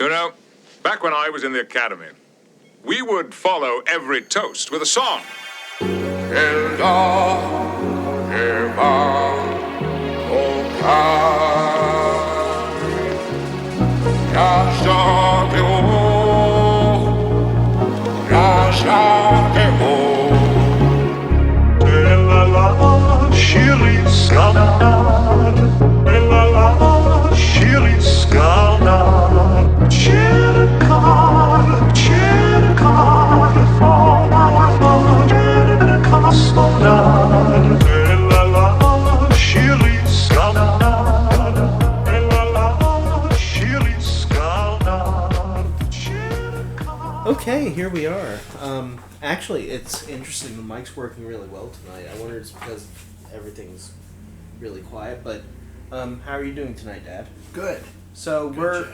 You know, back when I was in the academy, we would follow every toast with a song. Okay, here we are. Actually, it's interesting. The mic's working really well tonight. I wonder if it's because everything's really quiet. But how are you doing tonight, Dad? Good. So Good,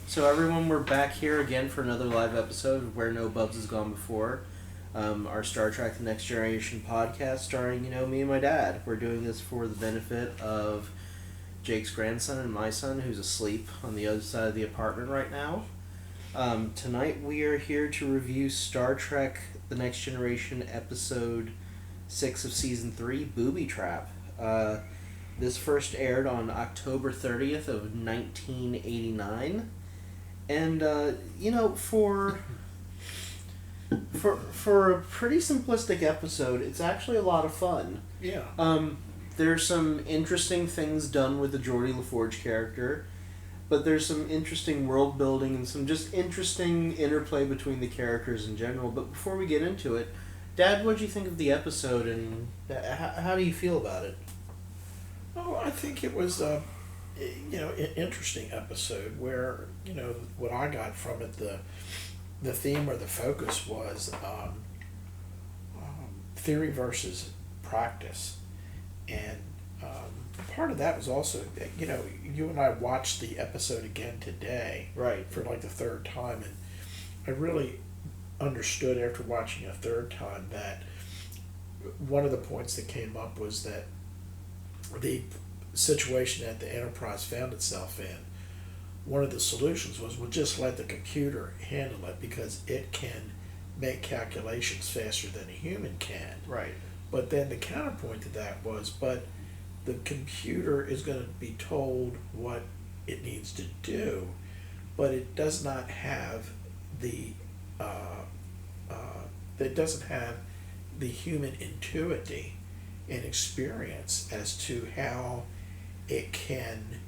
Jay. everyone, we're back here again for another live episode of Where No Bubs Has Gone Before. Our Star Trek: The Next Generation podcast, starring me and my dad. We're doing this for the benefit of Jake's grandson and my son, who's asleep on the other side of the apartment right now. Tonight we are here to review Star Trek: The Next Generation episode 6 of season 3, Booby Trap. This first aired on October 30th of 1989. And, for a pretty simplistic episode, it's actually a lot of fun. Yeah. There's some interesting things done with the Geordi LaForge character. But there's some interesting world building and some just interesting interplay between the characters in general. But before we get into it, Dad, what did you think of the episode and how do you feel about it? Oh, I think it was an interesting episode where, what I got from it, the theme or the focus was theory versus practice. And part of that was also, you and I watched the episode again today, right, for like the third time, and I really understood after watching a third time that one of the points that came up was that the situation that the Enterprise found itself in, one of the solutions was we'll just let the computer handle it because it can make calculations faster than a human can. Right. But then the counterpoint to that was, but the computer is going to be told what it needs to do, but it does not have the human intuity and experience as to how it can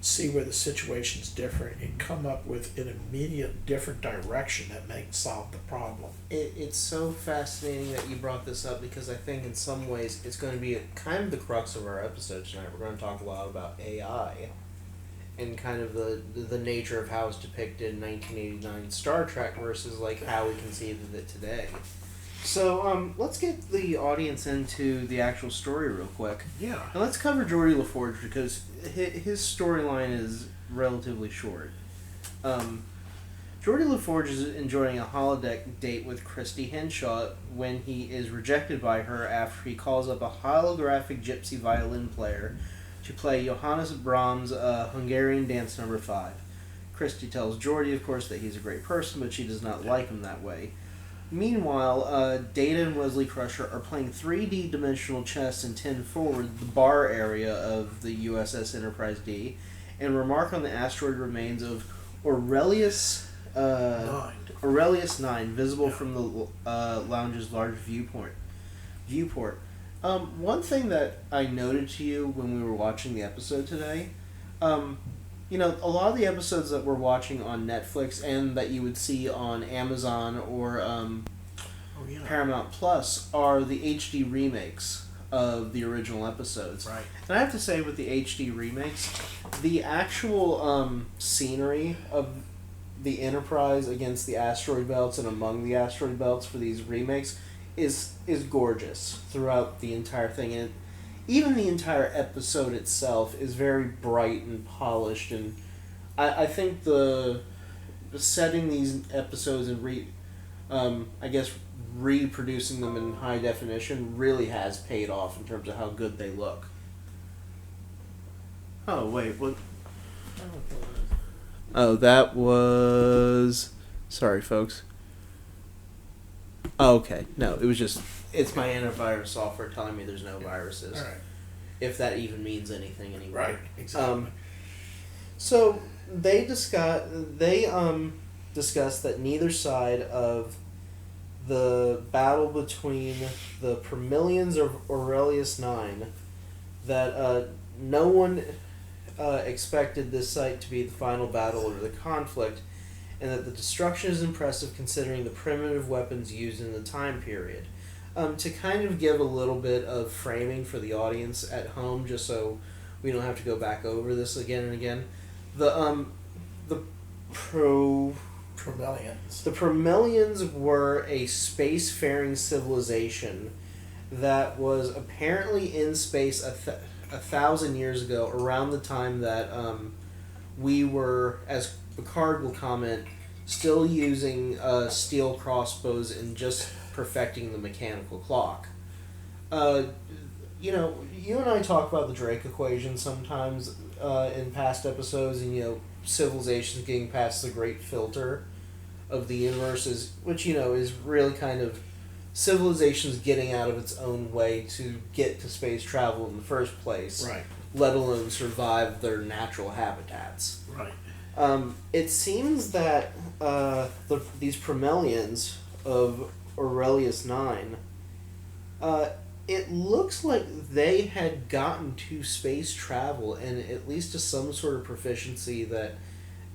see where the situation's different and come up with an immediate different direction that may solve the problem. It's so fascinating that you brought this up because I think in some ways it's going to be kind of the crux of our episode tonight. We're going to talk a lot about AI and kind of the nature of how it's depicted in 1989 Star Trek versus how we conceive of it today. So let's get the audience into the actual story real quick. Yeah. And let's cover Geordi LaForge because his storyline is relatively short. Geordi LaForge is enjoying a holodeck date with Christy Henshaw when he is rejected by her after he calls up a holographic gypsy violin player to play Johannes Brahms' Hungarian Dance No. 5. Christy tells Geordi, of course, that he's a great person, but she does not like him that way. Meanwhile, Data and Wesley Crusher are playing 3D dimensional chess in 10 forward, the bar area of the USS Enterprise D, and remark on the asteroid remains of Aurelius 9, visible from the lounge's large viewport. One thing that I noted to you when we were watching the episode today, a lot of the episodes that we're watching on Netflix and that you would see on Amazon or Paramount Plus are the HD remakes of the original episodes. Right. And I have to say, with the HD remakes, the actual scenery of the Enterprise against the asteroid belts and among the asteroid belts for these remakes is gorgeous throughout the entire thing. And even the entire episode itself is very bright and polished, and I think the setting these episodes and reproducing them in high definition really has paid off in terms of how good they look. Oh wait, what? Oh, that was... Sorry, folks. Oh, okay. No, it was just... It's my antivirus software telling me there's no viruses. All right. If that even means anything anymore. Right. Exactly. So they discussed that neither side of the battle between the Promillions of Aurelius 9, that no one expected this site to be the final battle or the conflict, and that the destruction is impressive considering the primitive weapons used in the time period. To kind of give a little bit of framing for the audience at home, just so we don't have to go back over this again and again, the Promillions. The Promillions were a spacefaring civilization that was apparently in space 1,000 years ago, around the time that we were, as Picard will comment, still using steel crossbows and just perfecting the mechanical clock. You know, you and I talk about the Drake equation sometimes in past episodes, and, you know, civilizations getting past the great filter of the universe, which, you know, is really kind of civilizations getting out of its own way to get to space travel in the first place, Right. let alone survive their natural habitats. Right. It seems that these Promillions of Aurelius 9, it looks like they had gotten to space travel and at least to some sort of proficiency that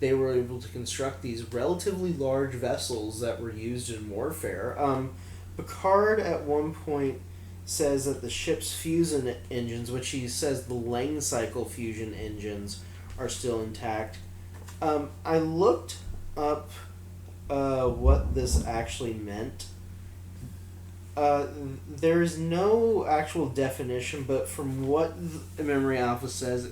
they were able to construct these relatively large vessels that were used in warfare. Picard at one point says that the ship's fusion engines, which he says the Lang cycle fusion engines, are still intact. I looked up what this actually meant. There's no actual definition, but from what Memory Alpha says,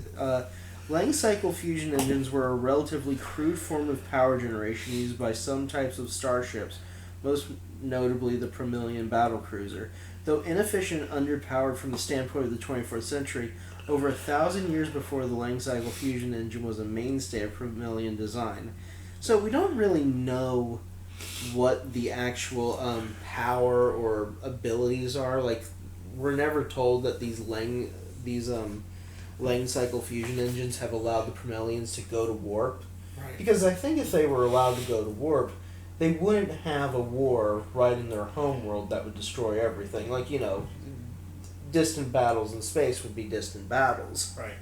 Lang cycle fusion engines were a relatively crude form of power generation used by some types of starships, most notably the Promillion battlecruiser. Though inefficient and underpowered from the standpoint of the 24th century, over 1,000 years before the Lang cycle fusion engine was a mainstay of Promillion design. So we don't really know what the actual power or abilities are. Like, we're never told that these Lang cycle fusion engines have allowed the Promillions to go to warp. Right. Because I think if they were allowed to go to warp, they wouldn't have a war right in their home world that would destroy everything. Like, you know, distant battles in space would be distant battles. Right.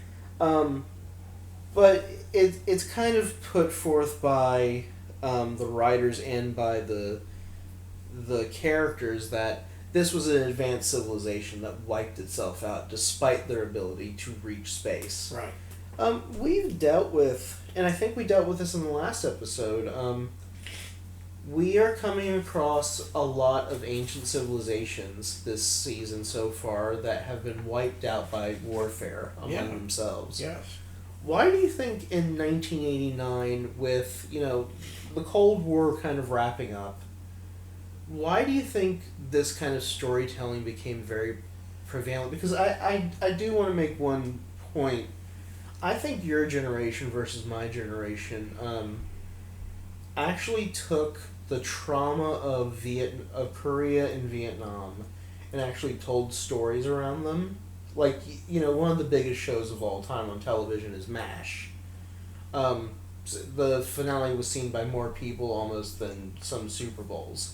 But it's kind of put forth by the writers and by the characters that this was an advanced civilization that wiped itself out despite their ability to reach space. Right. We've dealt with, and I think we dealt with this in the last episode, we are coming across a lot of ancient civilizations this season so far that have been wiped out by warfare among themselves. Yes. Why do you think in 1989, with, you know, the Cold War kind of wrapping up, why do you think this kind of storytelling became very prevalent? Because I do want to make one point. I think your generation versus my generation actually took the trauma of Korea and Vietnam and actually told stories around them. Like, you know, one of the biggest shows of all time on television is MASH. The finale was seen by more people almost than some Super Bowls.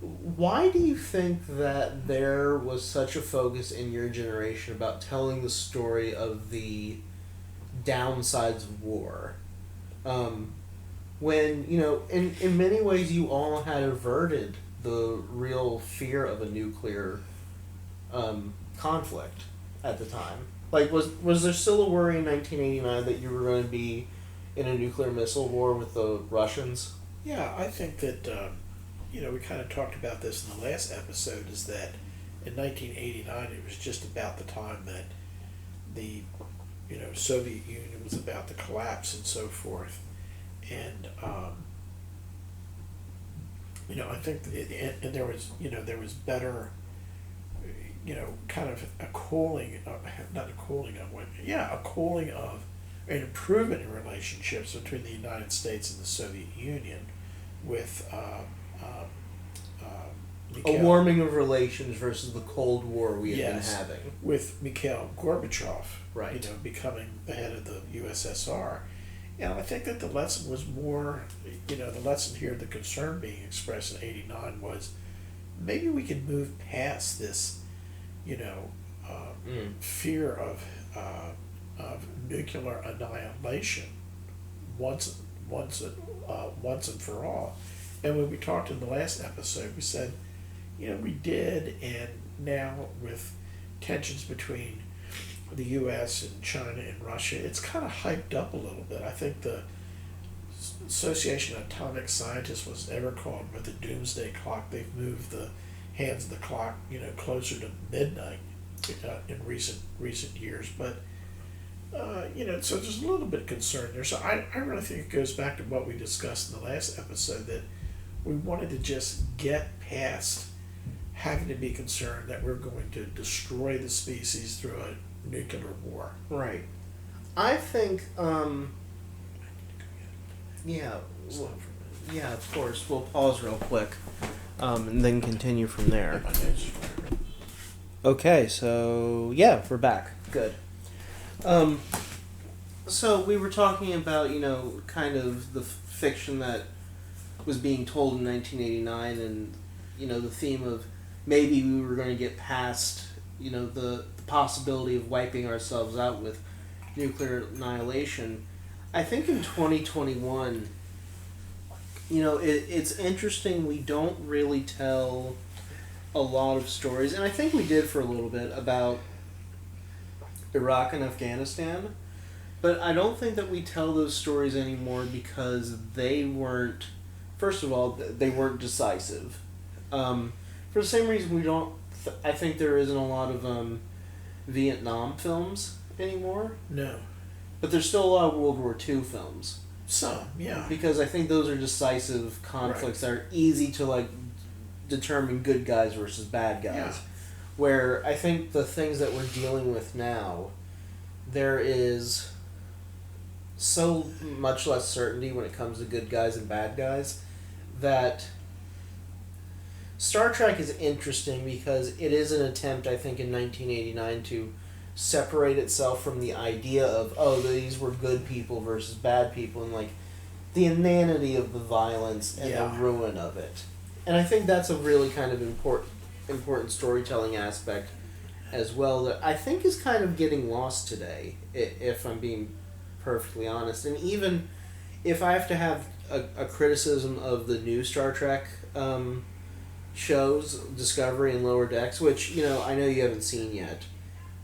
Why do you think that there was such a focus in your generation about telling the story of the downsides of war? When, you know, in many ways you all had averted the real fear of a nuclear conflict at the time. Like, was there still a worry in 1989 that you were going to be in a nuclear missile war with the Russians? Yeah, I think that, you know, we kind of talked about this in the last episode, is that in 1989 it was just about the time that the, you know, Soviet Union was about to collapse and so forth. And, you know, I think, and there was, you know, there was better, you know, kind of a cooling, not a cooling of, a cooling of an improvement in relationships between the United States and the Soviet Union with A warming of relations versus the Cold War we had Yes. been having. with Mikhail Gorbachev, Right. becoming the head of the USSR. And I think that the lesson was more, the lesson here, the concern being expressed in '89 was maybe we can move past this, fear of nuclear annihilation once and for all. And when we talked in the last episode, we said, we did, and now with tensions between the U.S. and China and Russia, it's kind of hyped up a little bit. I think the Association of Atomic Scientists was ever called with the doomsday clock. They've moved the hands of the clock, closer to midnight in recent years. But so there's a little bit of concern there. So I really think it goes back to what we discussed in the last episode, that we wanted to just get past having to be concerned that we're going to destroy the species through a nuclear war. Right. I think, yeah, of course. We'll pause real quick, and then continue from there. Okay, so, yeah, we're back. Good. So we were talking about, kind of the fiction that was being told in 1989, and, the theme of maybe we were going to get past, the possibility of wiping ourselves out with nuclear annihilation. I think in 2021, it's interesting, we don't really tell a lot of stories, and I think we did for a little bit, about Iraq and Afghanistan, but I don't think that we tell those stories anymore because they weren't, first of all, they weren't decisive. For the same reason we don't, I think there isn't a lot of Vietnam films anymore, No. but there's still a lot of World War II films. Some, yeah. Because I think those are decisive conflicts that are easy to, determine good guys versus bad guys. Yeah. Where I think the things that we're dealing with now, there is so much less certainty when it comes to good guys and bad guys, that Star Trek is interesting because it is an attempt, I think, in 1989 to separate itself from the idea of, these were good people versus bad people, and, the inanity of the violence and the ruin of it. And I think that's a really kind of important storytelling aspect as well that I think is kind of getting lost today, if I'm being perfectly honest. And even if I have to have a criticism of the new Star Trek shows, Discovery and Lower Decks, which, I know you haven't seen yet,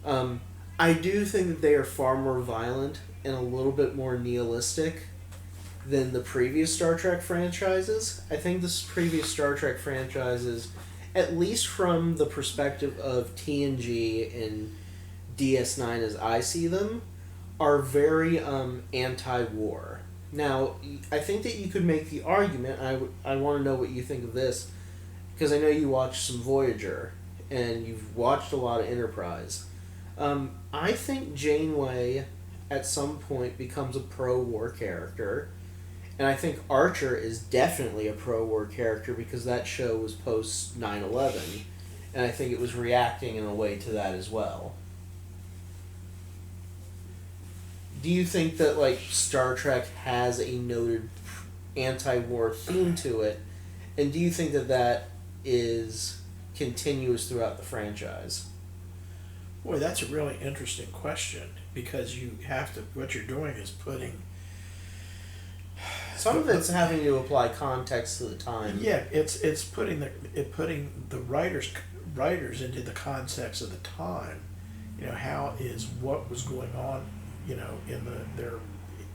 I do think that they are far more violent and a little bit more nihilistic than the previous Star Trek franchises. I think this previous Star Trek franchises, at least from the perspective of TNG and DS9 as I see them, are very anti-war. Now, I think that you could make the argument, I want to know what you think of this, because I know you watched some Voyager, and you've watched a lot of Enterprise. I think Janeway, at some point, becomes a pro-war character, and I think Archer is definitely a pro-war character because that show was post 9/11, and I think it was reacting in a way to that as well. Do you think that Star Trek has a noted anti-war theme to it, and do you think that that is continuous throughout the franchise? Boy, that's a really interesting question, because you have to, what you're doing is putting... Some of it's having to apply context to the time. Yeah, it's putting the writers into the context of the time. How is what was going on, in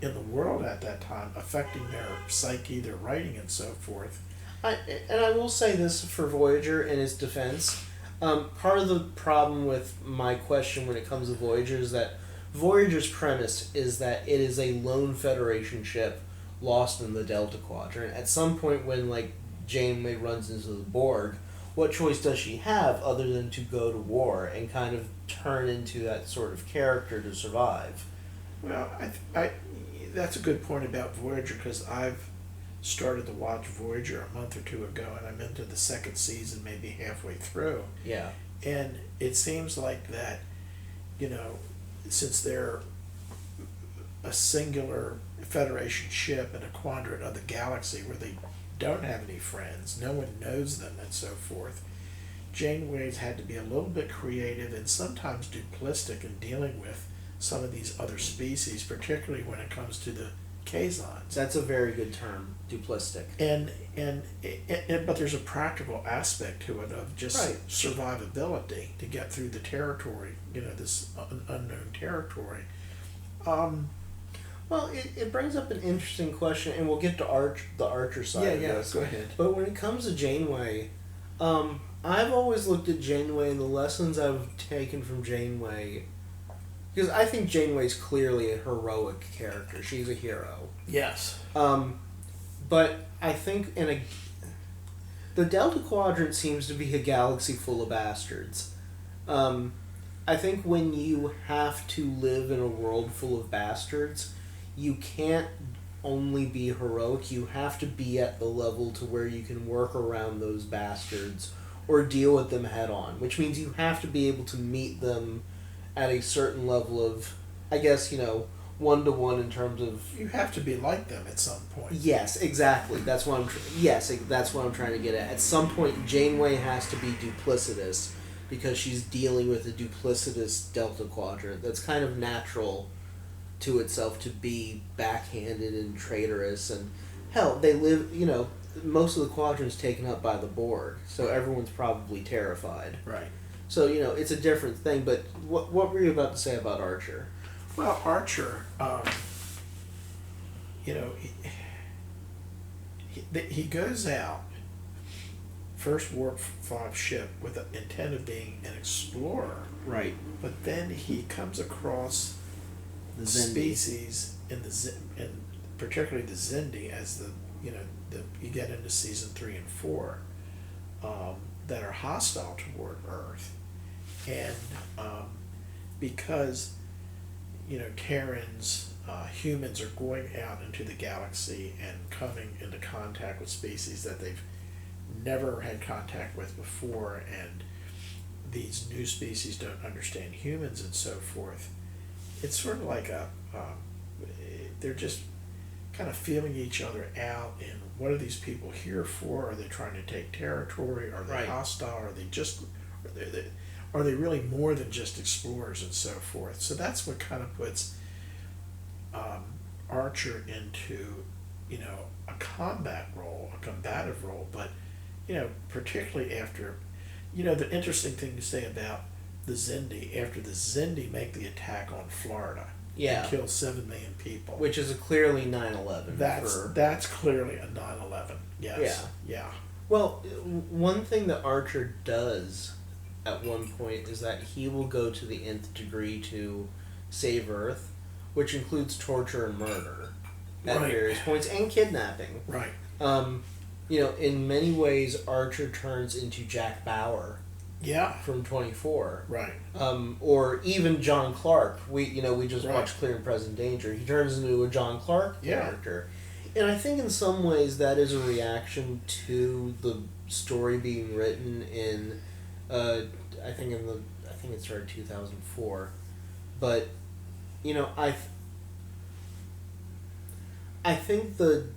the world at that time affecting their psyche, their writing, and so forth. And I will say this for Voyager in its defense. Part of the problem with my question when it comes to Voyager is that Voyager's premise is that it is a lone Federation ship lost in the Delta Quadrant. At some point when Janeway runs into the Borg, what choice does she have other than to go to war and kind of turn into that sort of character to survive? Well, that's a good point about Voyager because I've started to watch Voyager a month or two ago, and I'm into the second season, maybe halfway through. Yeah. And it seems like that, since they're a singular Federation ship in a quadrant of the galaxy where they don't have any friends, no one knows them, and so forth, Janeway's had to be a little bit creative and sometimes duplistic in dealing with some of these other species, particularly when it comes to the Kazons. That's a very good term, duplistic. And but there's a practical aspect to it of just Right. survivability to get through the territory, this unknown territory. Well, it brings up an interesting question, and we'll get to the Archer side of this. Go ahead. But when it comes to Janeway, I've always looked at Janeway and the lessons I've taken from Janeway, because I think Janeway's clearly a heroic character. She's a hero. Yes. But I think the Delta Quadrant seems to be a galaxy full of bastards. I think when you have to live in a world full of bastards, you can't only be heroic, you have to be at the level to where you can work around those bastards or deal with them head on, which means you have to be able to meet them at a certain level of, I guess, one-to-one in terms of... You have to be like them at some point. Yes, exactly. That's what that's what I'm trying to get at. At some point, Janeway has to be duplicitous because she's dealing with a duplicitous Delta Quadrant. That's kind of natural to itself to be backhanded and traitorous. And hell, they live, most of the quadrant's taken up by the Borg, so everyone's probably terrified. Right. So, it's a different thing, but what were you about to say about Archer? Well, Archer, he goes out, first Warp 5 ship with the intent of being an explorer. Right. But then he comes across The species in and particularly the Zindi, as you get into season 3 and 4, that are hostile toward Earth, and because Terrans, humans are going out into the galaxy and coming into contact with species that they've never had contact with before, and these new species don't understand humans and so forth. It's sort of like they're just kind of feeling each other out, and what are these people here for? Are they trying to take territory? Are they Right. hostile? Are they really more than just explorers and so forth? So that's what kind of puts Archer into a combat role, a combative role, but particularly after the interesting thing to say about the Zindi, after the Zindi make the attack on Florida, Yeah. and kill 7 million people, Which is clearly 9/11. that's clearly a 9/11. Yes. Yeah. Well, one thing that Archer does at one point is that he will go to the nth degree to save Earth, which includes torture and murder at Right. various points, and kidnapping. Right. In many ways, Archer turns into Jack Bauer Yeah. from 24. Right. Or even John Clark. We just Right. watched Clear and Present Danger. He turns into a John Clark Yeah. character. And I think in some ways that is a reaction to the story being written in I think it started 2004. But I think the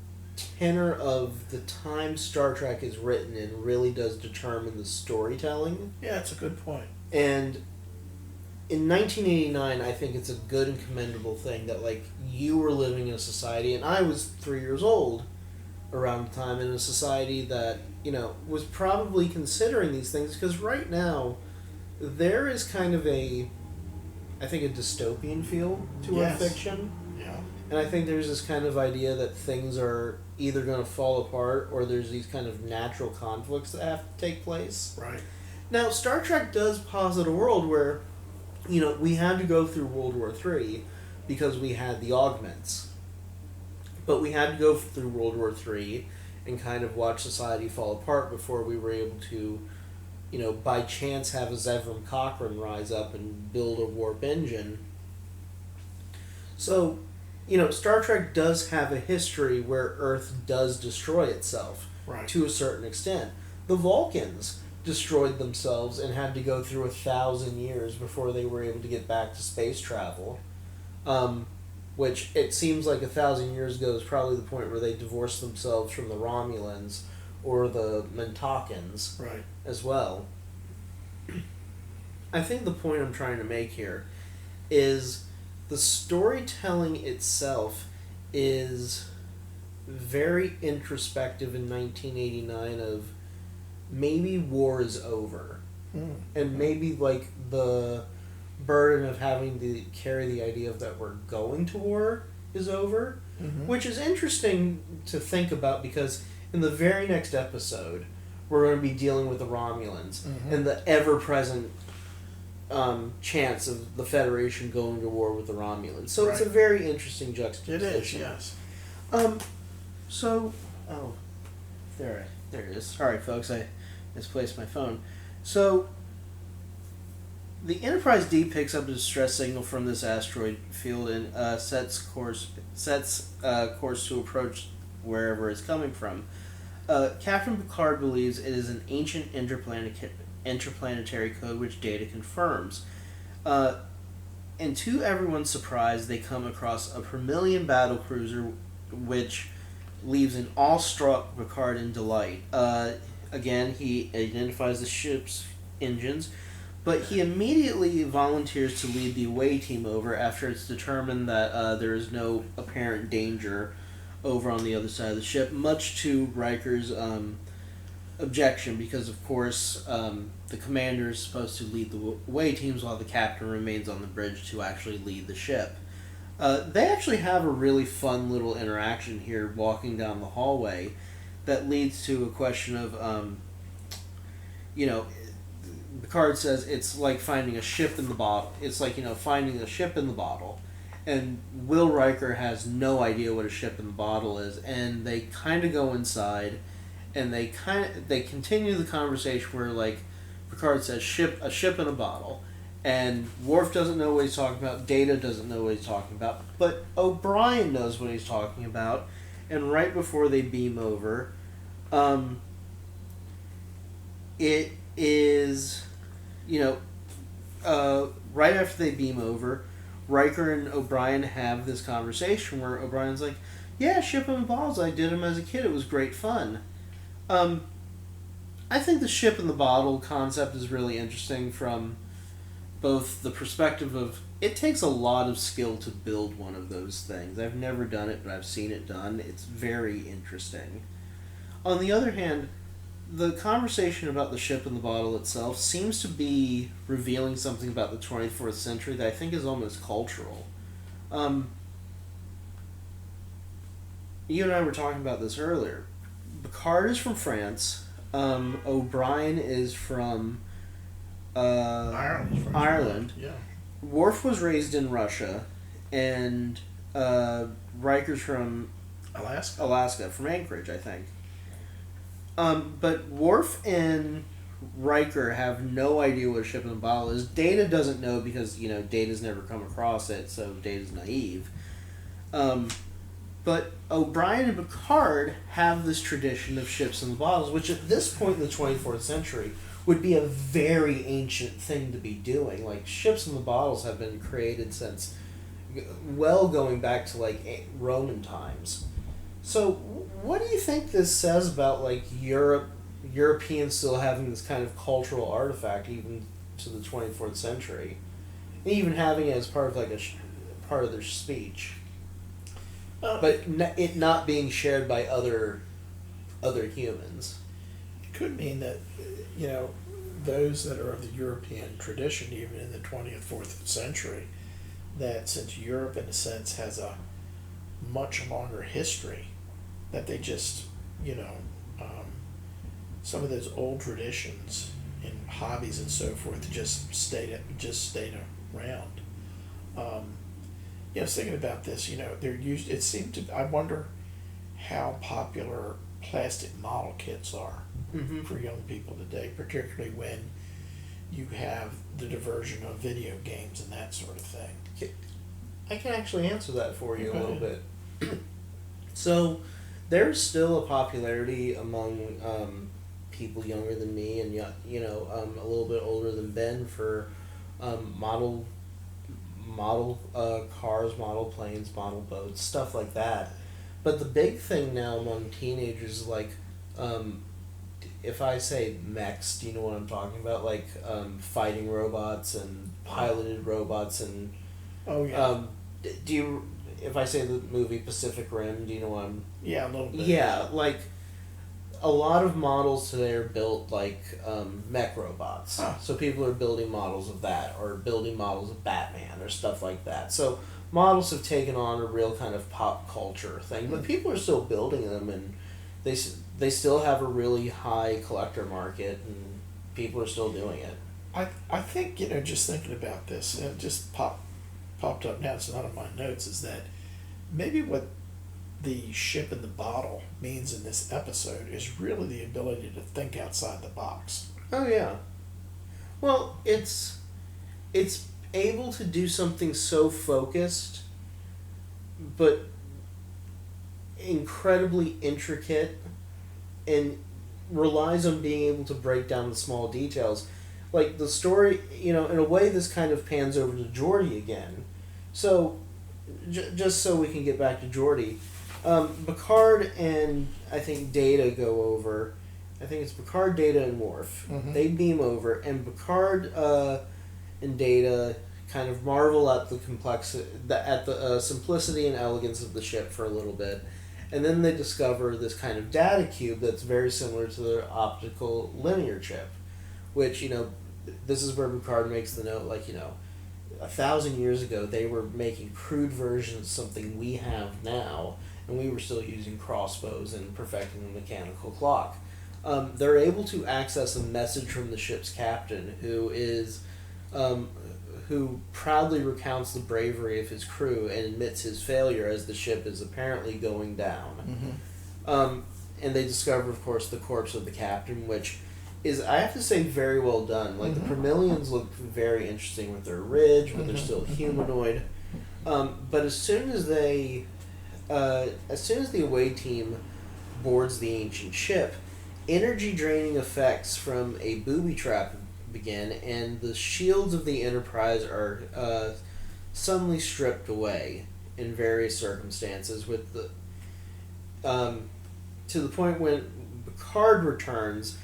tenor of the time Star Trek is written in really does determine the storytelling. Yeah, that's a good point. And in 1989, I think it's a good and commendable thing that, you were living in a society, and I was 3 years old around the time, in a society that, was probably considering these things, because right now, there is kind of a dystopian feel to our Yes. fiction. Yeah. And I think there's this kind of idea that things are either going to fall apart, or there's these kind of natural conflicts that have to take place. Right. Now, Star Trek does posit a world where, we had to go through World War III because we had the augments. But we had to go through World War III and kind of watch society fall apart before we were able to, by chance have a Zevram Cochrane rise up and build a warp engine. So, Star Trek does have a history where Earth does destroy itself Right. to a certain extent. The Vulcans destroyed themselves and had to go through 1,000 years before they were able to get back to space travel. Which it seems like 1,000 years ago is probably the point where they divorced themselves from the Romulans or the Mentakans Right. as well. I think the point I'm trying to make here is the storytelling itself is very introspective in 1989 of maybe war is over. And maybe like the burden of having to carry the idea of that we're going to war is over, which is interesting to think about because in the very next episode we're going to be dealing with the Romulans and the ever-present chance of the Federation going to war with the Romulans. So it's a very interesting juxtaposition. It is, yes. There it is. Sorry, folks, I misplaced my phone. So, the Enterprise D picks up a distress signal from this asteroid field and sets course to approach wherever it's coming from. Captain Picard believes it is an ancient interplanetary code which Data confirms. And to everyone's surprise, they come across a Vermilion battlecruiser which leaves an awestruck Picard in delight. Again, he identifies the ship's engines, but he immediately volunteers to lead the away team over after it's determined that there is no apparent danger over on the other side of the ship, much to Riker's objection, because of course the commander is supposed to lead the away teams while the captain remains on the bridge to actually lead the ship. They actually have a really fun little interaction here walking down the hallway that leads to a question of, Picard says it's like finding a ship in the bottle. It's like, finding a ship in the bottle. And Will Riker has no idea what a ship in the bottle is. And they kind of go inside and they continue the conversation where, like, Picard says a ship in a bottle. And Worf doesn't know what he's talking about. Data doesn't know what he's talking about. But O'Brien knows what he's talking about. And right before they beam over, it is, right after they beam over, Riker and O'Brien have this conversation where O'Brien's like, yeah, ship in bottles, I did them as a kid, it was great fun. I think the ship in the bottle concept is really interesting from both the perspective of it takes a lot of skill to build one of those things. I've never done it, but I've seen it done. It's very interesting. On the other hand, the conversation about the ship in the bottle itself seems to be revealing something about the 24th century that I think is almost cultural. You and I were talking about this earlier. Picard is from France. O'Brien is from Ireland. Yeah. Worf was raised in Russia, and Riker's from Alaska, from Anchorage, I think. But Worf and Riker have no idea what a ship in a bottle is. Data doesn't know because, Data's never come across it, so Data's naive. But O'Brien and Picard have this tradition of ships in the bottles, which at this point in the 24th century would be a very ancient thing to be doing. Like, ships in the bottles have been created since well going back to, like, Roman times. So, what do you think this says about, like, Europeans still having this kind of cultural artifact even to the 24th century? And even having it as part of, like, part of their speech. But it not being shared by other humans. It could mean that, those that are of the European tradition, even in the 24th century, that since Europe, in a sense, has a much longer history, that they just, some of those old traditions and hobbies and so forth just stayed around. I was thinking about this. They're used. It seemed to. I wonder how popular plastic model kits are for young people today, particularly when you have the diversion of video games and that sort of thing. I can actually answer that for you a Okay. little bit. So, there's still a popularity among people younger than me and a little bit older than Ben for model cars, model planes, model boats, stuff like that. But the big thing now among teenagers is like, if I say mechs, do you know what I'm talking about? Like fighting robots and piloted robots and Oh yeah. do you? If I say the movie Pacific Rim, do you know what I'm? Yeah, a little bit. Yeah, like a lot of models today are built like mech robots. Huh. So people are building models of that, or building models of Batman, or stuff like that. So models have taken on a real kind of pop culture thing, but people are still building them, and they still have a really high collector market, and people are still doing it. I think, just thinking about this, and it just popped up now, it's not on my notes, is that maybe what the ship in the bottle means in this episode is really the ability to think outside the box. Oh yeah. Well, it's able to do something so focused, but incredibly intricate, and relies on being able to break down the small details. Like the story, in a way, this kind of pans over to Geordi again. So, just so we can get back to Geordi, Picard and I think Data go over. I think it's Picard, Data, and Worf. Mhm. They beam over, and Picard and Data kind of marvel at the simplicity and elegance of the ship for a little bit, and then they discover this kind of data cube that's very similar to their optical linear chip, which this is where Picard makes the note, like 1,000 years ago they were making crude versions of something we have now, and we were still using crossbows and perfecting the mechanical clock. They're able to access a message from the ship's captain, who proudly recounts the bravery of his crew and admits his failure as the ship is apparently going down. Mm-hmm. And they discover, of course, the corpse of the captain, which is, I have to say, very well done. Like, the Promillions look very interesting with their ridge, but they're still humanoid. But as soon as the away team boards the ancient ship, energy draining effects from a booby trap begin, and the shields of the Enterprise are suddenly stripped away in various circumstances, with the to the point when Picard returns,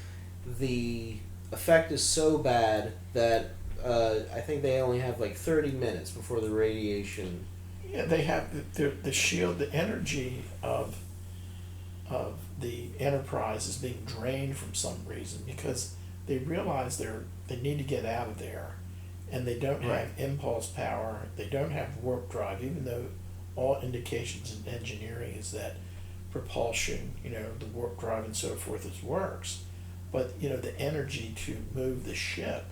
the effect is so bad that I think they only have like 30 minutes before the radiation. Yeah, they have the shield, the energy of the Enterprise is being drained from some reason, because they realize they need to get out of there, and they don't have impulse power, they don't have warp drive, even though all indications in engineering is that propulsion, the warp drive and so forth, works. But the energy to move the ship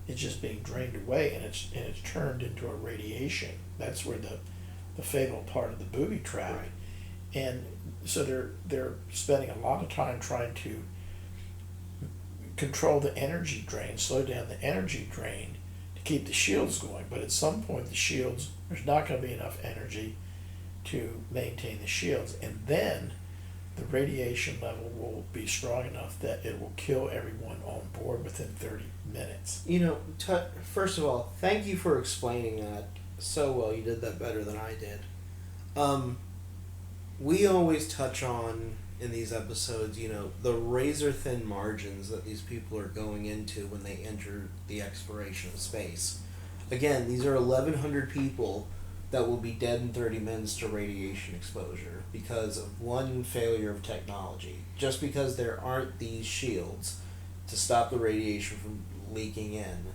is just being drained away, and it's turned into a radiation. That's where the fatal part of the booby trap. Right. And so they're spending a lot of time trying to control the energy drain, slow down the energy drain to keep the shields going. But at some point, there's not going to be enough energy to maintain the shields, and then the radiation level will be strong enough that it will kill everyone on board within 30 minutes. First of all, thank you for explaining that so well. You did that better than I did. We always touch on in these episodes, the razor thin margins that these people are going into when they enter the exploration of space. Again, these are 1,100 people that will be dead in 30 minutes to radiation exposure because of one failure of technology. Just because there aren't these shields to stop the radiation from leaking in.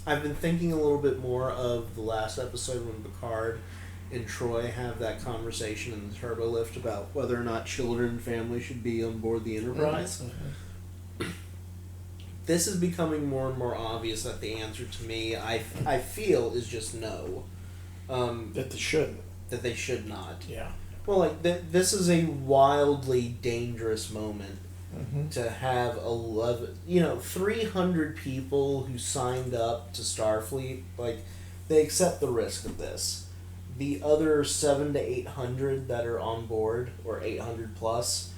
I've been thinking a little bit more of the last episode when Picard and Troy have that conversation in the turbo lift about whether or not children and families should be on board the Enterprise. This is becoming more and more obvious that the answer to me, I feel, is just no. That they shouldn't. That they should not. Yeah. Well, this is a wildly dangerous moment to have 300 people who signed up to Starfleet. Like, they accept the risk of this. The other 700 to 800 that are on board, or 800 plus,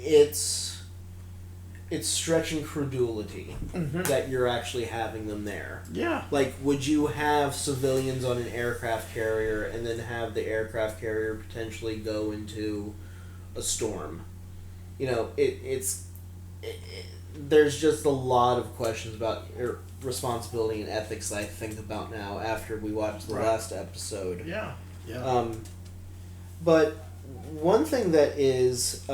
it's stretching credulity that you're actually having them there. Yeah. Like, would you have civilians on an aircraft carrier and then have the aircraft carrier potentially go into a storm? There's just a lot of questions about responsibility and ethics that I think about now after we watched the last episode. Yeah. But one thing that is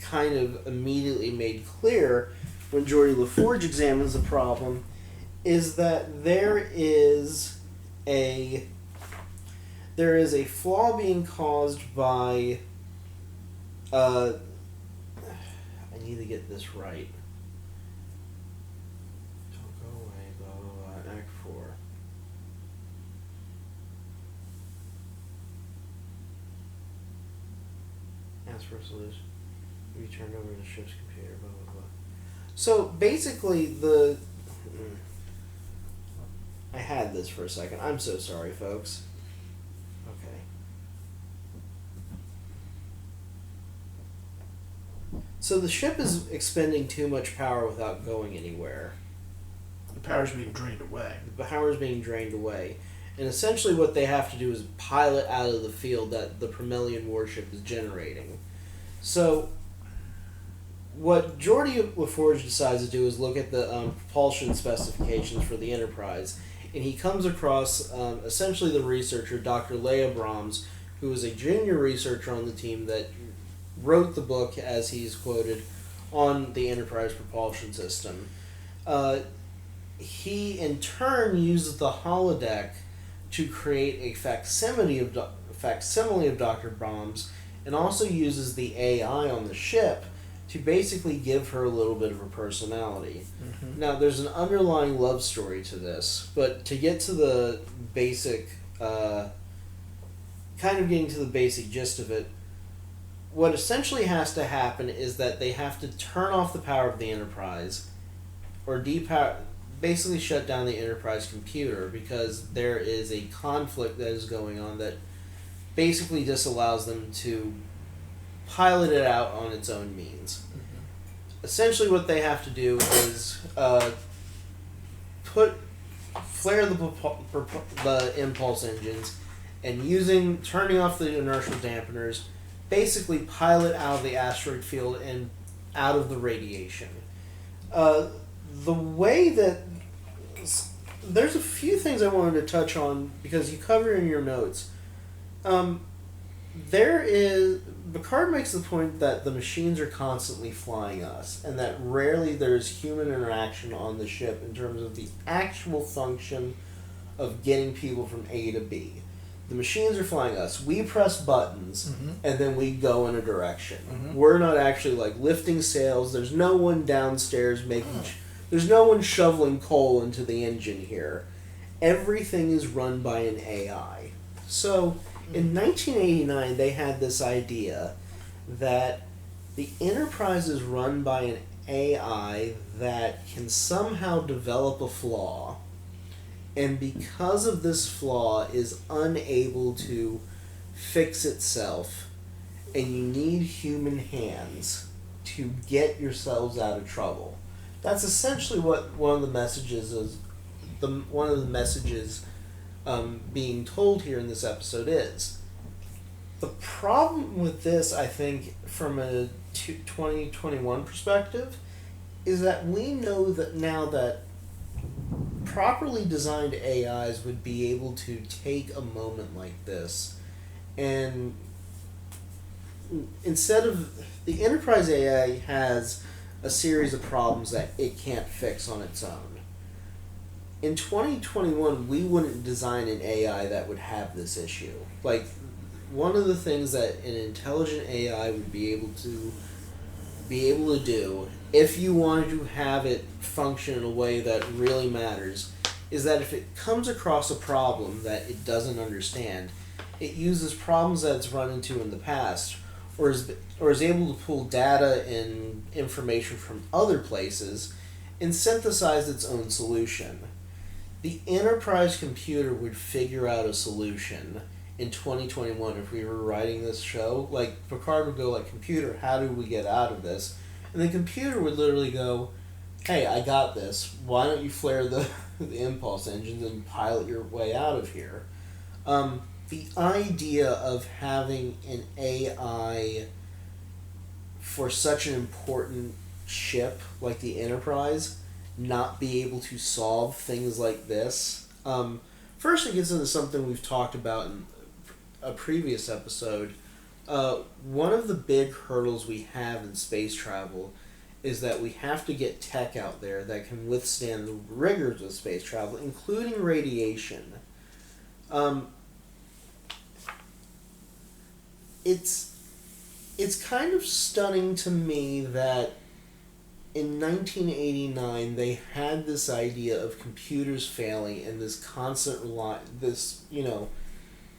kind of immediately made clear when Geordi LaForge examines the problem is that there is a flaw being caused by I need to get this right. Don't go away, blah blah blah. Act 4. Ask for a solution. Be turned over to the ship's computer, blah blah blah. So basically I had this for a second. I'm so sorry, folks. Okay. So the ship is expending too much power without going anywhere. The power's being drained away. The power is being drained away. And essentially what they have to do is pilot out of the field that the Promelian warship is generating. So what Geordi LaForge decides to do is look at the propulsion specifications for the Enterprise, and he comes across essentially the researcher, Dr. Leia Brahms, who is a junior researcher on the team that wrote the book, as he's quoted, on the Enterprise propulsion system. He, in turn, uses the holodeck to create a facsimile of Dr. Brahms, and also uses the AI on the ship to basically give her a little bit of her personality. Now, there's an underlying love story to this, but to get to the basic, kind of getting to the basic gist of it, what essentially has to happen is that they have to turn off the power of the Enterprise, or basically shut down the Enterprise computer, because there is a conflict that is going on that basically disallows them to pilot it out on its own means. Essentially what they have to do is flare the impulse engines, and turning off the inertial dampeners, basically pilot out of the asteroid field and out of the radiation. The way that... There's a few things I wanted to touch on, because you cover in your notes. Picard makes the point that the machines are constantly flying us, and that rarely there's human interaction on the ship in terms of the actual function of getting people from A to B. The machines are flying us. We press buttons, and then we go in a direction. We're not actually lifting sails. There's no one downstairs there's no one shoveling coal into the engine here. Everything is run by an AI. So, in 1989, they had this idea that the Enterprise is run by an AI that can somehow develop a flaw, and because of this flaw is unable to fix itself, and you need human hands to get yourselves out of trouble. That's essentially what one of the messages being told here in this episode is. The problem with this, I think, from a 2021 perspective, is that we know that now that properly designed AIs would be able to take a moment like this, and instead of... The Enterprise AI has a series of problems that it can't fix on its own. In 2021, we wouldn't design an AI that would have this issue. One of the things that an intelligent AI would be able to do, if you wanted to have it function in a way that really matters, is that if it comes across a problem that it doesn't understand, it uses problems that it's run into in the past, or is able to pull data and information from other places and synthesize its own solution. The Enterprise computer would figure out a solution in 2021 if we were writing this show. Like, Picard would go like, computer, how do we get out of this? And the computer would literally go, hey, I got this. Why don't you flare the impulse engines and pilot your way out of here? The idea of having an AI for such an important ship like the Enterprise not be able to solve things like this. First, it gets into something we've talked about in a previous episode. One of the big hurdles we have in space travel is that we have to get tech out there that can withstand the rigors of space travel, including radiation. It's kind of stunning to me that in 1989 they had this idea of computers failing and this constant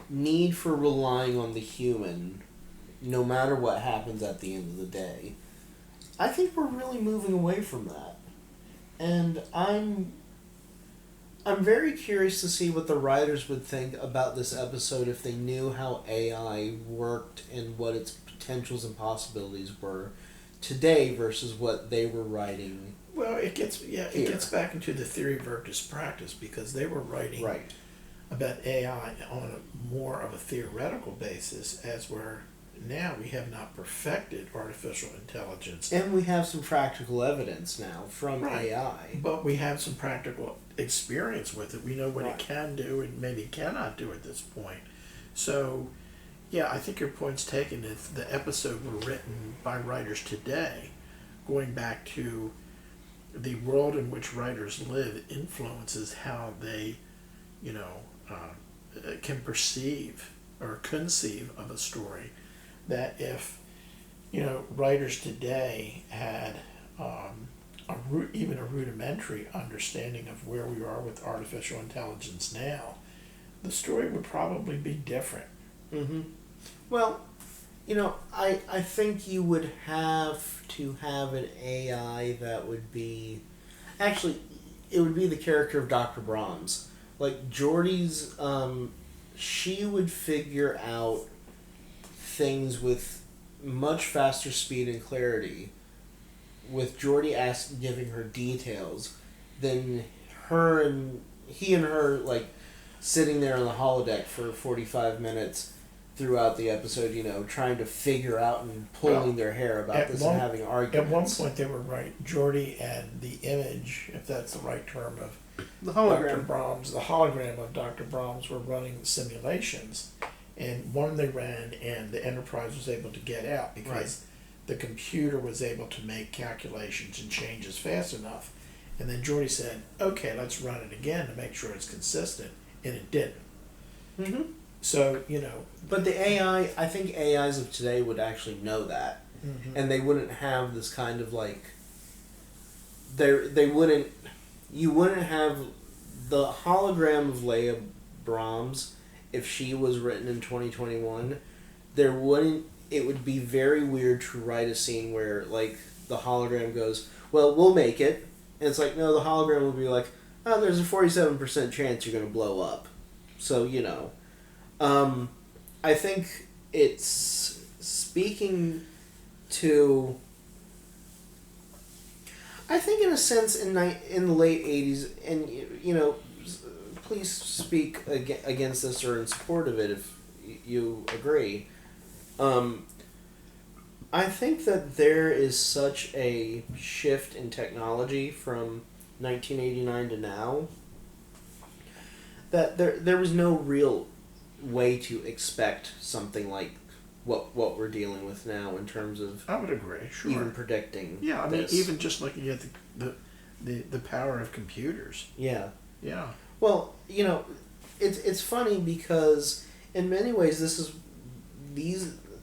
need for relying on the human no matter what happens at the end of the day. I think we're really moving away from that. And I'm very curious to see what the writers would think about this episode if they knew how AI worked and what its potentials and possibilities were today versus what they were writing. Well, it gets back into the theory versus practice, because they were writing about AI on a more of a theoretical basis, as where now we have not perfected artificial intelligence. And we have some practical evidence now from AI. But we have some practical experience with it. We know what it can do and maybe cannot do at this point. So, yeah, I think your point's taken. If the episode were written by writers today, going back to the world in which writers live influences how they, can perceive or conceive of a story. That if, writers today had even a rudimentary understanding of where we are with artificial intelligence now, the story would probably be different. Mm-hmm. Well, I think you would have to have an AI that would be... Actually, it would be the character of Dr. Brahms. Like, Geordi's... she would figure out things with much faster speed and clarity, with Geordi giving her details, than he and her like sitting there on the holodeck for 45 minutes throughout the episode, trying to figure out and pulling their hair about this and having arguments. At one point they were right. Geordi and the image, if that's the right term, of the hologram. Dr. Brahms, the hologram of Dr. Brahms, were running simulations. And one they ran, and the Enterprise was able to get out because the computer was able to make calculations and changes fast enough. And then Geordi said, okay, let's run it again to make sure it's consistent. And it didn't. Mm-hmm. So, But the AI, I think AIs of today would actually know that. Mm-hmm. And they wouldn't have this kind of like... You wouldn't have the hologram of Leia Brahms. If she was written in 2021, it would be very weird to write a scene where, like, the hologram goes, well, we'll make it. And it's like, no, the hologram will be like, oh, there's a 47% chance you're going to blow up. So, I think it's speaking to... I think in a sense in the late 80s, and, please speak against this or in support of it if you agree. I think that there is such a shift in technology from 1989 to now that there was no real way to expect something like what we're dealing with now in terms of... I would agree, sure. Even predicting Yeah, I mean, this. even just looking at the power of computers. Yeah. Yeah. Well, it's funny because in many ways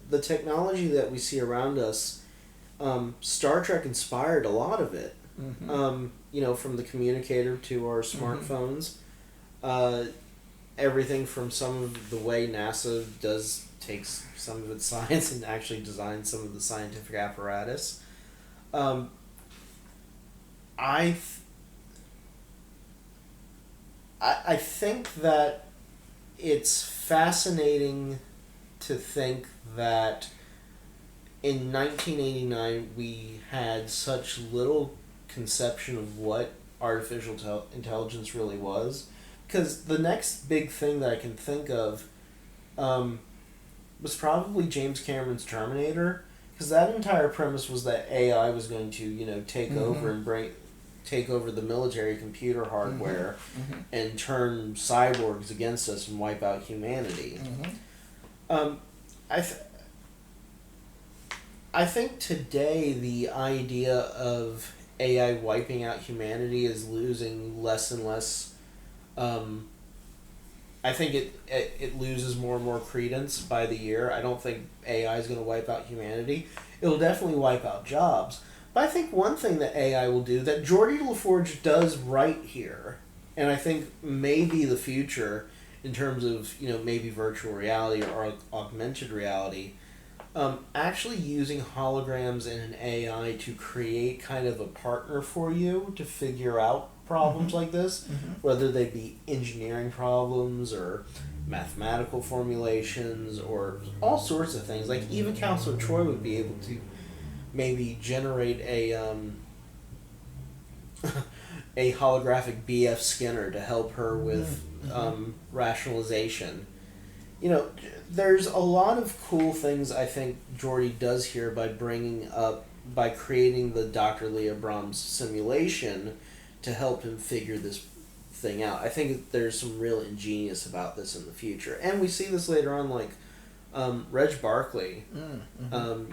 the technology that we see around us, Star Trek inspired a lot of it. Mm-hmm. From the communicator to our smartphones. everything from some of the way NASA takes some of its science and actually designs some of the scientific apparatus. I think that it's fascinating to think that in 1989 we had such little conception of what artificial intelligence really was, because the next big thing that I can think of was probably James Cameron's Terminator, because that entire premise was that AI was going to take over and take over the military computer hardware and turn cyborgs against us and wipe out humanity. I think today the idea of AI wiping out humanity is losing less and less. I think it loses more and more credence by the year. I don't think AI is going to wipe out humanity. It'll definitely wipe out jobs. But I think one thing that AI will do, that Geordi LaForge does right here, and I think maybe the future in terms of, maybe virtual reality or augmented reality, actually using holograms and an AI to create kind of a partner for you to figure out problems like this, whether they be engineering problems or mathematical formulations or all sorts of things. Like even Counselor Troy would be able to maybe generate a a holographic BF Skinner to help her with rationalization. There's a lot of cool things I think Geordi does here by creating the Dr. Leah Brahms simulation to help him figure this thing out. I think there's some real ingenious about this in the future. And we see this later on, like Reg Barkley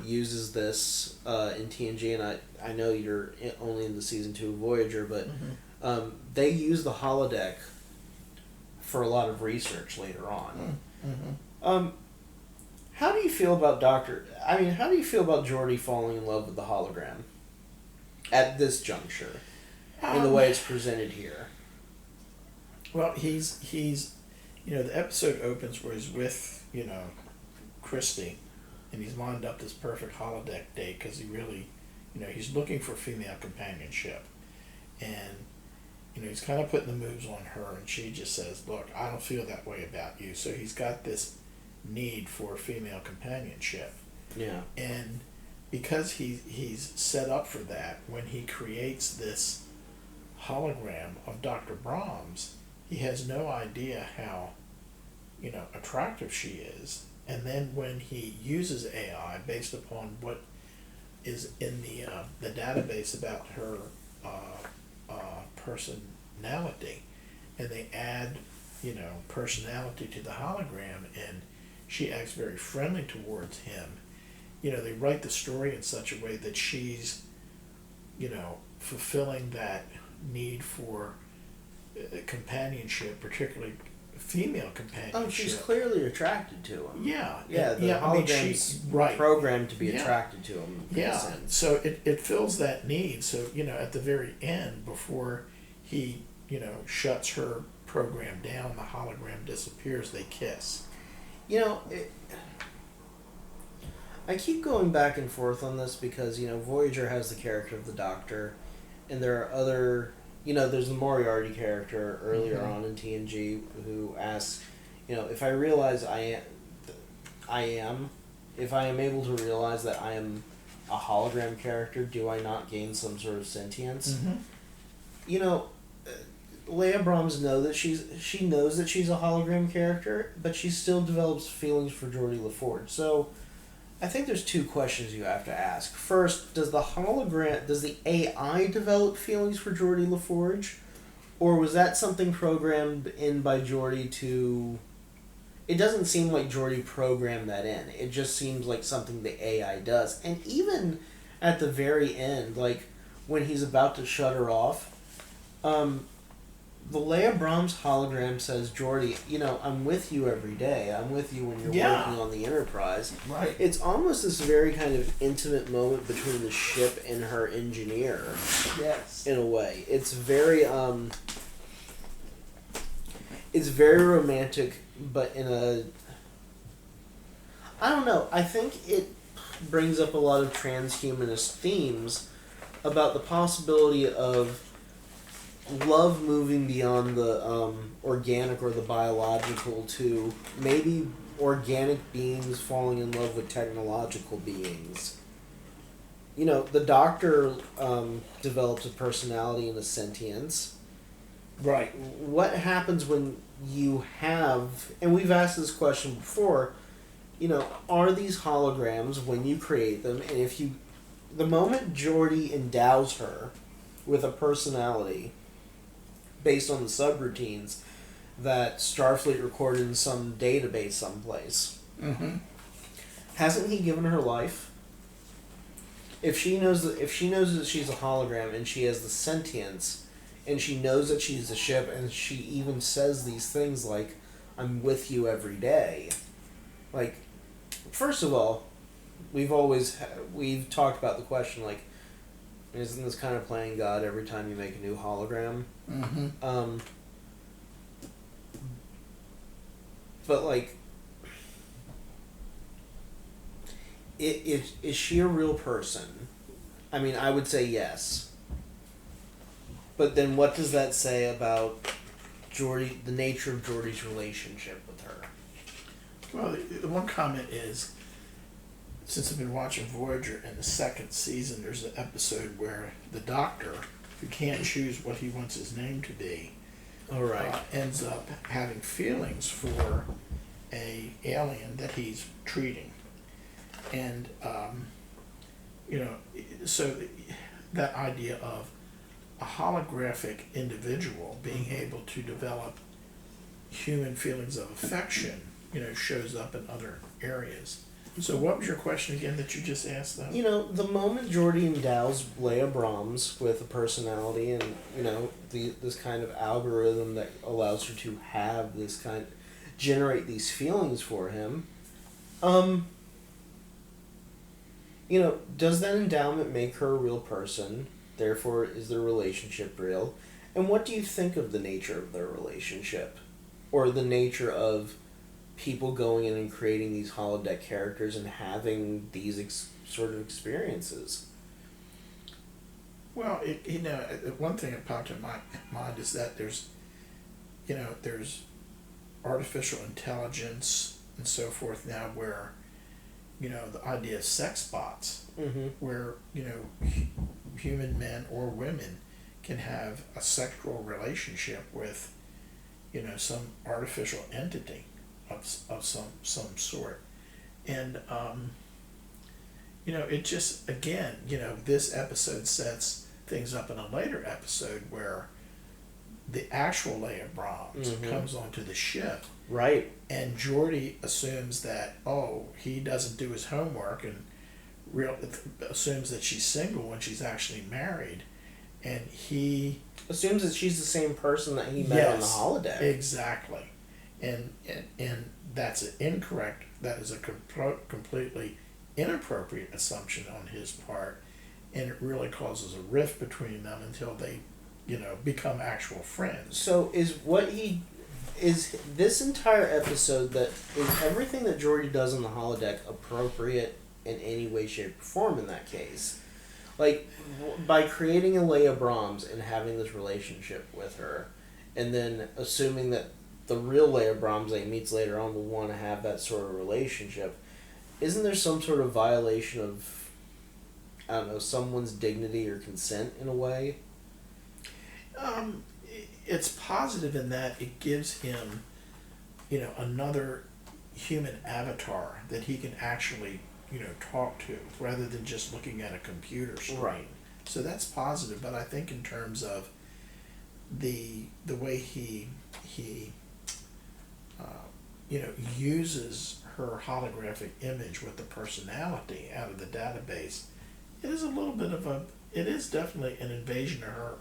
uses this in TNG, and I know you're only in the season 2 of Voyager, but they use the holodeck for a lot of research later on. How do you feel about how do you feel about Geordi falling in love with the hologram at this juncture, in the way it's presented here? Well, he's the episode opens where he's with Christy, and he's lined up this perfect holodeck date because he really, he's looking for female companionship, and he's kind of putting the moves on her, and she just says, "Look, I don't feel that way about you." So he's got this need for female companionship. Yeah. And because he's set up for that, when he creates this hologram of Dr. Brahms, he has no idea how attractive she is. And then when he uses AI based upon what is in the database about her personality, and they add personality to the hologram, and she acts very friendly towards him. They write the story in such a way that she's fulfilling that need for companionship, particularly female companionship. Oh, she's clearly attracted to him. Yeah. The hologram's programmed to be attracted to him. Yeah. So it fills that need. So, at the very end, before he, shuts her program down, the hologram disappears, they kiss. I keep going back and forth on this because, Voyager has the character of the Doctor, and there are other... there's the Moriarty character earlier on in TNG who asks, if I realize if I am able to realize that I am a hologram character, do I not gain some sort of sentience? Leah Brahms knows that she's a hologram character, but she still develops feelings for Geordi LaForge. So I think there's two questions you have to ask. First, does the AI develop feelings for Geordi LaForge? Or was that something programmed in by Geordi to... It doesn't seem like Geordi programmed that in. It just seems like something the AI does. And even at the very end, like when he's about to shut her off, the Leah Brahms hologram says, "Geordi, I'm with you every day. I'm with you when you're working on the Enterprise." Right. It's almost this very kind of intimate moment between the ship and her engineer. Yes. In a way. It's very, it's very romantic, but in a, I don't know. I think it brings up a lot of transhumanist themes about the possibility of love moving beyond the organic or the biological to maybe organic beings falling in love with technological beings. You know, the Doctor develops a personality and a sentience. Right. What happens when you have, and we've asked this question before, you know, are these holograms when you create them, and if you, the moment Geordi endows her with a personality based on the subroutines that Starfleet recorded in some database someplace, Mm-hmm. hasn't he given her life? If she knows that she's a hologram and she has the sentience, and she knows that she's a ship, and she even says these things like, "I'm with you every day," like, first of all, we've talked about the question like, isn't this kind of playing God every time you make a new hologram? Mm-hmm. But like, is she a real person? I mean, I would say yes. But then what does that say about Geordi, the nature of Geordi's relationship with her? Well, the one comment is, since I've been watching Voyager in the second season, there's an episode where the Doctor, who can't choose what he wants his name to be, All right. ends up having feelings for a alien that he's treating. And, you know, so that idea of a holographic individual being able to develop human feelings of affection, you know, shows up in other areas. So what was your question again that you just asked, though? You know, the moment Geordi endows Leia Brahms with a personality and, you know, this kind of algorithm that allows her to have this kind, generate these feelings for him, you know, does that endowment make her a real person? Therefore, is their relationship real? And what do you think of the nature of their relationship? Or the nature of people going in and creating these holodeck characters and having these sort of experiences? Well, you know, one thing that popped in my mind is that there's artificial intelligence and so forth now where, you know, the idea of sex bots, Mm-hmm. where, you know, human men or women can have a sexual relationship with, you know, some artificial entity of some sort. And, you know, it just, again, you know, this episode sets things up in a later episode where the actual Leia Brahms Mhm. comes onto the ship, Right. and Geordi assumes that, oh, he doesn't do his homework, and assumes that she's single when she's actually married, and he Assumes that she's the same person that he met on the holodeck. exactly, and that's incorrect. That is a completely inappropriate assumption on his part, and it really causes a rift between them until they, you know, become actual friends. So is this entire episode, that is everything that Geordi does on the holodeck appropriate in any way, shape, or form in that case? Like, by creating a Leia Brahms and having this relationship with her, and then assuming that the real Leia Brahms that he meets later on will want to have that sort of relationship, isn't there some sort of violation of, I don't know, someone's dignity or consent in a way? It's positive in that it gives him, you know, another human avatar that he can actually, you know, talk to rather than just looking at a computer screen. Right. So that's positive, but I think in terms of the way he you know, uses her holographic image with the personality out of the database, it is definitely an invasion of her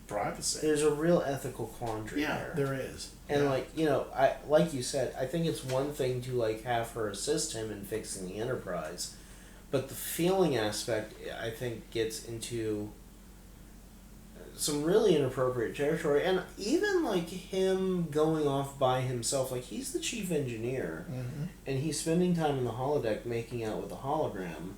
privacy. There's a real ethical quandary Yeah, there. there is. And Yeah. like, you know, like you said, I think it's one thing to like have her assist him in fixing the Enterprise, but the feeling aspect, I think, gets into some really inappropriate territory, and even like him going off by himself. Like he's the chief engineer, and he's spending time in the holodeck making out with the hologram.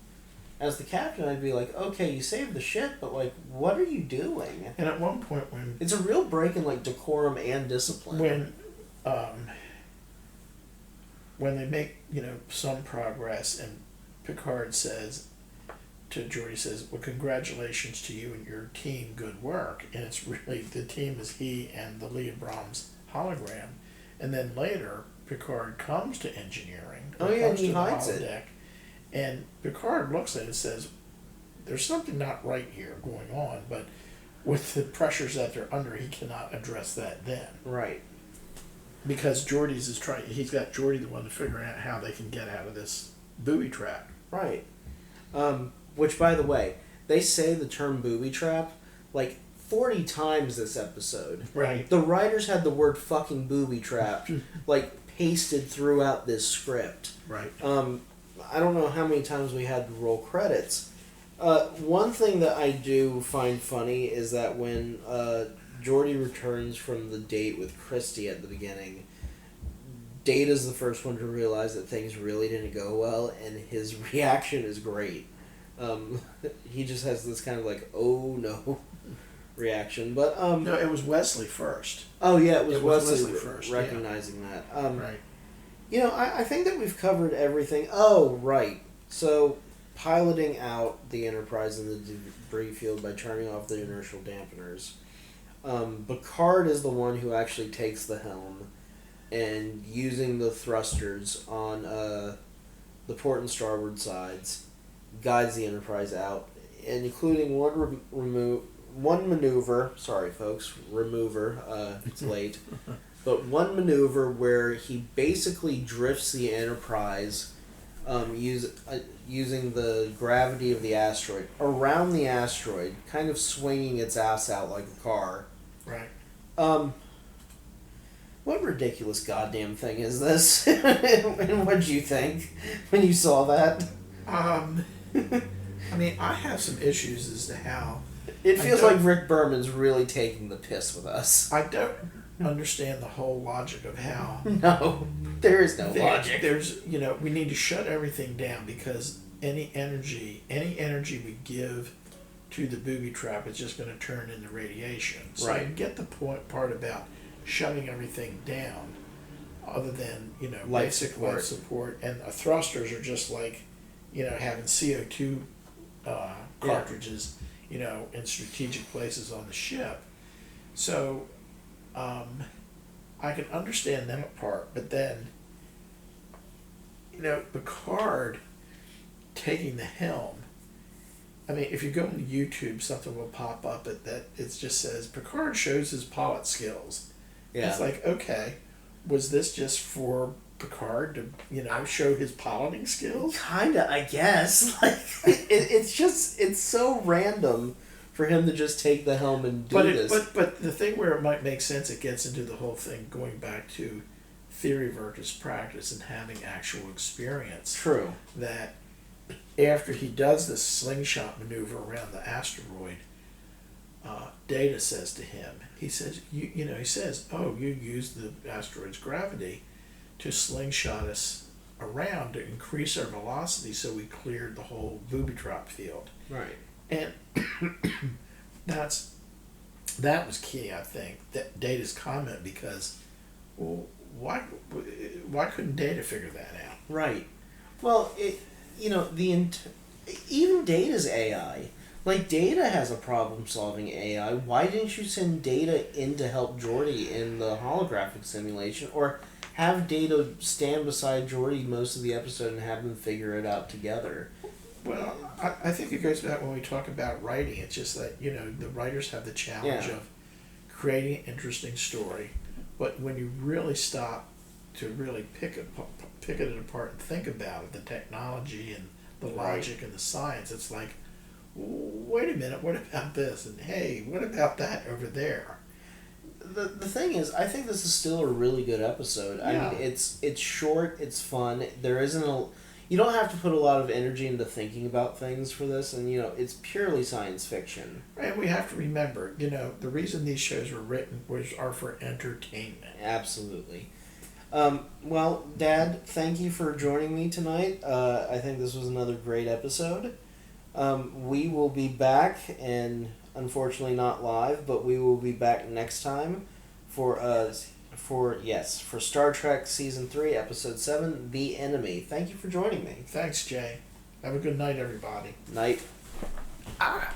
As the captain, I'd be like, okay, you saved the ship, but like, what are you doing? And at one point, when it's a real break in like decorum and discipline. When they make some progress, and Picard says to Geordi, says, "Well, congratulations to you and your team, good work." And it's really the team is he and the Leah Brahms hologram, and then later Picard comes to engineering. Oh yeah, and he to the hides it. holodeck, and Picard looks at it and says, "There's something not right here going on," but with the pressures that they're under, he cannot address that then. Right. Because Geordi's he's got Geordi the one to figure out how they can get out of this booby trap. Right. Which, by the way, they say the term booby trap like 40 times this episode. Right. The writers had the word fucking booby trap like pasted throughout this script. Right. I don't know how many times we had to roll credits. One thing that I do find funny is that when Geordi returns from the date with Christy at the beginning, Data's the first one to realize that things really didn't go well, and his reaction is great. He just has this kind of like, oh no reaction. But no, it was Wesley first. Oh yeah, it was Wesley first. Recognizing that. Right. I think that we've covered everything. Oh, right. So, piloting out the Enterprise in the debris field by turning off the inertial dampeners. Picard is the one who actually takes the helm and using the thrusters on the port and starboard sides, guides the Enterprise out, and including one maneuver. Sorry, folks, remover. It's late, but one maneuver where he basically drifts the Enterprise, using the gravity of the asteroid around the asteroid, kind of swinging its ass out like a car. Right. What ridiculous goddamn thing is this? And what did you think when you saw that? I mean, I have some issues as to how... It feels like Rick Berman's really taking the piss with us. I don't understand the whole logic of how... No, there is no logic. There's, we need to shut everything down because any energy we give to the booby trap is just going to turn into radiation. So I get the part about shutting everything down, other than life basic support. life support, and thrusters are just like having CO2 cartridges in strategic places on the ship. So I can understand that part, but then Picard taking the helm. I mean, if you go on YouTube, something will pop up that it just says Picard shows his pilot skills. Yeah. It's like, okay, was this just for Picard to show his piloting skills? Kinda, I guess. Like it's so random for him to just take the helm and do this. But the thing where it might make sense, it gets into the whole thing going back to theory versus practice and having actual experience. True. That after he does this slingshot maneuver around the asteroid, Data says to him, he says, "Oh, you used the asteroid's gravity to slingshot us around to increase our velocity, so we cleared the whole booby trap field." Right. And that was key, I think, that Data's comment, because why couldn't Data figure that out? Right. Well, even Data's AI. Like, Data has a problem-solving AI. Why didn't you send Data in to help Geordi in the holographic simulation? Or have Data stand beside Geordi most of the episode and have them figure it out together? Well, I think it goes back when we talk about writing. It's just that, the writers have the challenge of creating an interesting story. But when you really stop to really pick it apart and think about it, the technology and the logic and the science, it's like, wait a minute, what about this? And hey, what about that over there? The thing is, I think this is still a really good episode. Yeah. I mean, it's short, it's fun. There isn't you don't have to put a lot of energy into thinking about things for this, and it's purely science fiction. And we have to remember, the reason these shows were written are for entertainment. Absolutely. Well, Dad, thank you for joining me tonight. I think this was another great episode. We will be back, and unfortunately not live, but we will be back next time for Star Trek Season 3, Episode 7, The Enemy. Thank you for joining me. Thanks, Jay. Have a good night, everybody. Night. Ah.